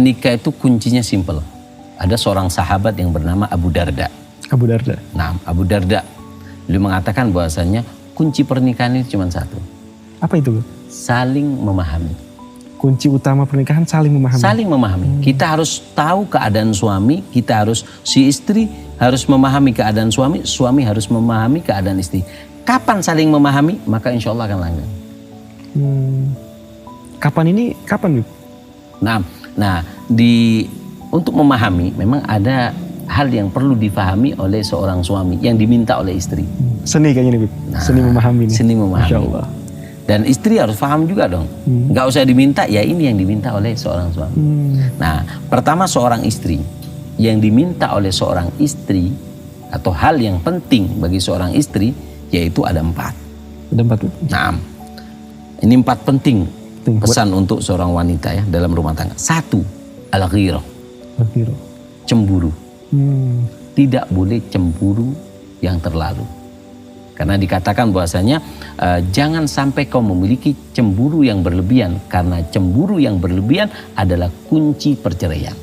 Nikah itu kuncinya simpel. Ada seorang sahabat yang bernama Abu Darda. Abu Darda. Nah, Abu Darda, beliau mengatakan bahwasanya kunci pernikahan itu cuma satu. Apa itu? Saling memahami. Kunci utama pernikahan saling memahami. Saling memahami. Kita harus tahu keadaan suami, si istri harus memahami keadaan suami, suami harus memahami keadaan istri. Kapan saling memahami, maka insya Allah akan langgeng. Kapan? Nah, untuk memahami memang ada hal yang perlu difahami oleh seorang suami yang diminta oleh istri. Seni kayaknya nih, Bib. Seni memahami nih. Seni memahami. Masya Allah. Dan istri harus paham juga dong. Nggak usah diminta, ya ini yang diminta oleh seorang suami. Nah, pertama seorang istri yang diminta oleh seorang istri atau hal yang penting bagi seorang istri yaitu ada 4. Ada 4. Nah, ini 4 penting pesan untuk seorang wanita ya dalam rumah tangga. 1, al-ghirah. Cemburu. Tidak boleh cemburu yang terlalu. Karena dikatakan bahwasanya jangan sampai kau memiliki cemburu yang berlebihan, karena cemburu yang berlebihan adalah kunci perceraian.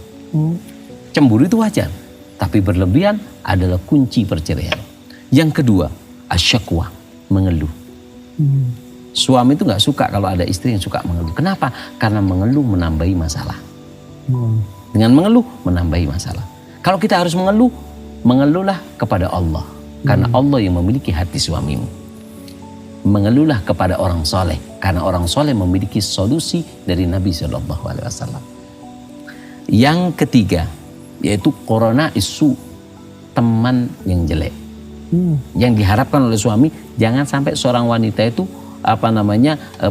Cemburu itu wajar, tapi berlebihan adalah kunci perceraian. Yang kedua, asyakwa, mengeluh. Suami itu nggak suka kalau ada istri yang suka mengeluh. Kenapa? Karena mengeluh menambahi masalah. Dengan mengeluh menambahi masalah. Kalau kita harus mengeluh, mengeluhlah kepada Allah. Karena Allah yang memiliki hati suamimu. Mengeluhlah kepada orang soleh. Karena orang soleh memiliki solusi dari Nabi SAW. Yang ketiga, yaitu korona isu, teman yang jelek. Yang diharapkan oleh suami, jangan sampai seorang wanita itu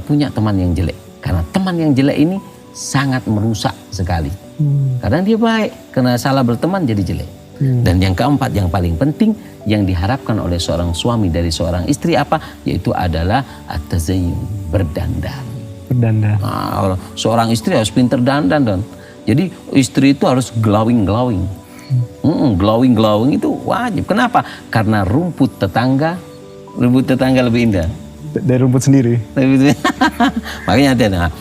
punya teman yang jelek. Karena teman yang jelek ini sangat merusak sekali. Kadang dia baik, karena salah berteman jadi jelek. Dan yang keempat, yang paling penting, yang diharapkan oleh seorang suami dari seorang istri apa? Yaitu adalah at-tazayyun, berdandan. Nah, seorang istri harus pintar dandan, don. Jadi istri itu harus glowing. Glowing itu wajib. Kenapa? Karena rumput tetangga lebih indah dari rumput sendiri. Makanya ada.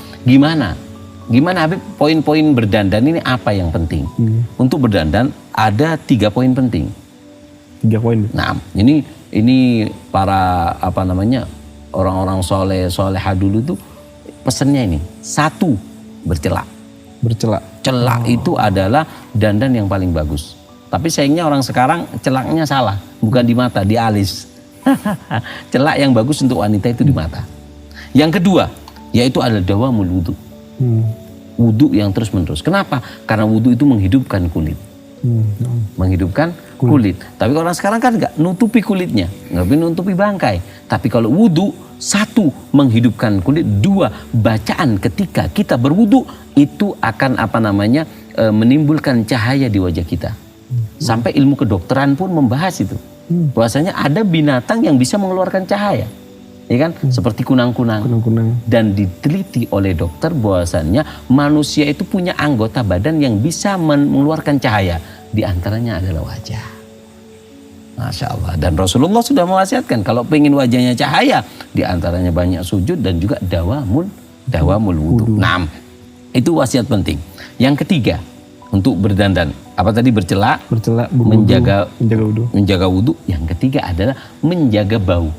Gimana Habib, poin-poin berdandan ini apa yang penting? Untuk berdandan ada 3 poin penting. 3 poin. Nah, ini para orang-orang soleha dulu tuh pesennya ini. 1, bercelak. Celak itu adalah dandan yang paling bagus. Tapi sayangnya orang sekarang celaknya salah, bukan di mata, di alis. Celak yang bagus untuk wanita itu di mata. Yang kedua, yaitu adalah dawamul wudu. Wudu yang terus menerus. Kenapa? Karena wudu itu menghidupkan kulit. Menghidupkan kulit. Tapi orang sekarang kan nggak nutupi kulitnya, nggak nutupi bangkai. Tapi kalau wudu, 1, menghidupkan kulit. 2, bacaan ketika kita berwudu itu akan menimbulkan cahaya di wajah kita. Sampai ilmu kedokteran pun membahas itu. Bahwasanya ada binatang yang bisa mengeluarkan cahaya. Ya kan? Seperti kunang-kunang. Dan diteliti oleh dokter bahwasannya manusia itu punya anggota badan yang bisa mengeluarkan cahaya. Di antaranya adalah wajah. Masya Allah. Dan Rasulullah sudah mewasiatkan kalau pengen wajahnya cahaya, di antaranya banyak sujud dan juga dawamul wudu. Nah, itu wasiat penting. Yang ketiga, untuk berdandan. Apa tadi? Bercelak, menjaga wudu. Yang ketiga adalah menjaga bau.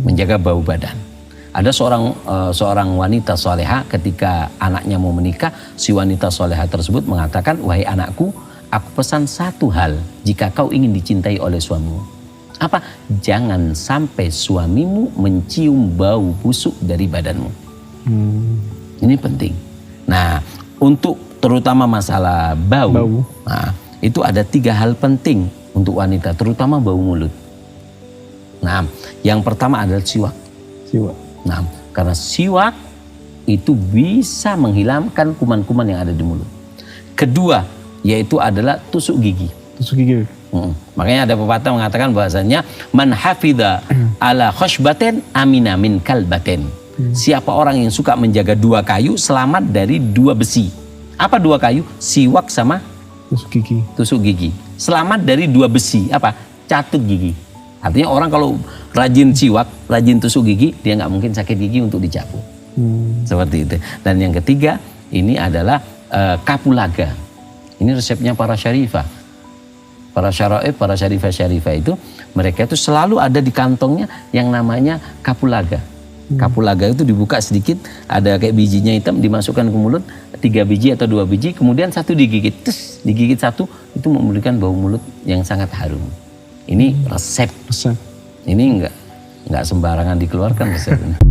Menjaga bau badan. Ada seorang wanita soleha, ketika anaknya mau menikah, si wanita soleha tersebut mengatakan, wahai anakku, aku pesan 1 hal jika kau ingin dicintai oleh suamimu. Apa? Jangan sampai suamimu mencium bau busuk dari badanmu. Ini penting. Nah, untuk terutama masalah bau. Nah, itu ada 3 hal penting untuk wanita, terutama bau mulut. Nah, yang pertama adalah siwak. Nah, karena siwak itu bisa menghilangkan kuman-kuman yang ada di mulut. Kedua, yaitu adalah tusuk gigi. Makanya ada pepatah mengatakan bahasanya man hafidha ala khashbatin amina min kalbatin. Siapa orang yang suka menjaga 2 kayu selamat dari 2 besi. Apa 2 kayu? Siwak sama tusuk gigi. Selamat dari 2 besi. Apa? Catut gigi. Artinya orang kalau rajin siwak, rajin tusuk gigi, dia nggak mungkin sakit gigi untuk dicabut. Seperti itu. Dan yang ketiga, ini adalah kapulaga. Ini resepnya para syarifah. Para syaraif, para syarifah itu mereka itu selalu ada di kantongnya yang namanya kapulaga. Kapulaga itu dibuka sedikit, ada kayak bijinya hitam, dimasukkan ke mulut, 3 biji atau 2 biji, kemudian 1 digigit. Digigit 1 itu memberikan bau mulut yang sangat harum. Ini resep. Resep. Ini enggak sembarangan dikeluarkan resep ini.